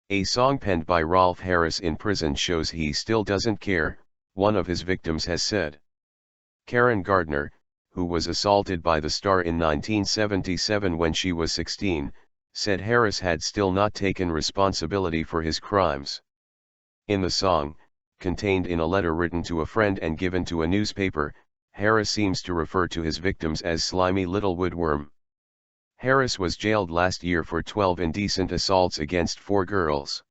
A song penned by Rolf Harris in prison shows he still doesn't care, one of his victims has said. Karen Gardner, who was assaulted by the star in 1977 when she was 16, said Harris had still not taken responsibility for his crimes. In the song, contained in a letter written to a friend and given to a newspaper, Harris seems to refer to his victims as slimy little woodworm. Harris was jailed last year for 12 indecent assaults against 4 girls.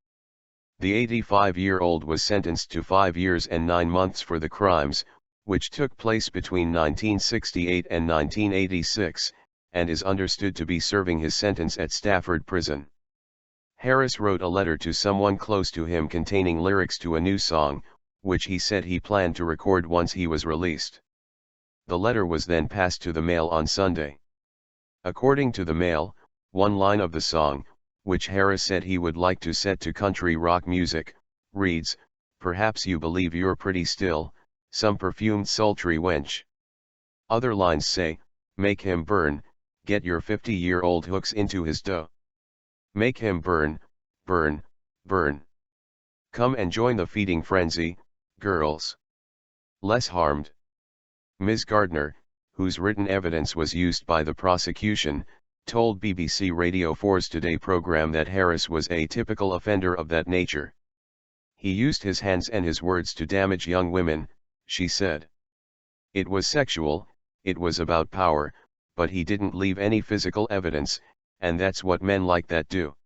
The 85-year-old was sentenced to 5 years and 9 months for the crimes, which took place between 1968 and 1986, and is understood to be serving his sentence at Stafford prison. Harris wrote a letter to someone close to him containing lyrics to a new song, which he said he planned to record once he was released. The letter was then passed to the Mail on Sunday. According to the Mail, one line of the song, which Harris said he would like to set to country rock music, reads, "Perhaps you believe you're pretty still, some perfumed sultry wench." Other lines say, "Make him burn, get your 50-year-old hooks into his dough. Make him burn, burn, burn. Come and join the feeding frenzy, girls." Less harmed. Ms. Gardner, whose written evidence was used by the prosecution, told BBC Radio 4's Today program that Harris was a typical offender of that nature. "He used his hands and his words to damage young women," she said. "It was sexual, it was about power, but he didn't leave any physical evidence, and that's what men like that do."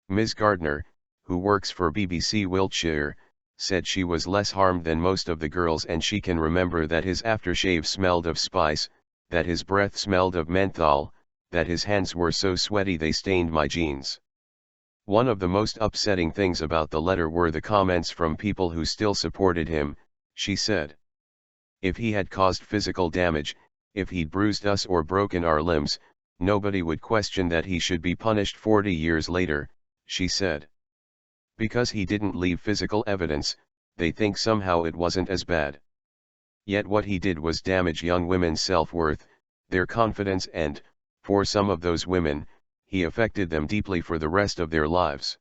Ms. Gardner, who works for BBC Wiltshire, said she was less harmed than most of the girls, and she can remember that his aftershave smelled of spice, that his breath smelled of menthol, that his hands were so sweaty they stained my jeans. One of the most upsetting things about the letter were the comments from people who still supported him, she said. "If he had caused physical damage, if he'd bruised us or broken our limbs, nobody would question that he should be punished 40 years later," she said. "Because he didn't leave physical evidence, they think somehow it wasn't as bad. Yet what he did was damage young women's self-worth, their confidence, and, for some of those women, he affected them deeply for the rest of their lives."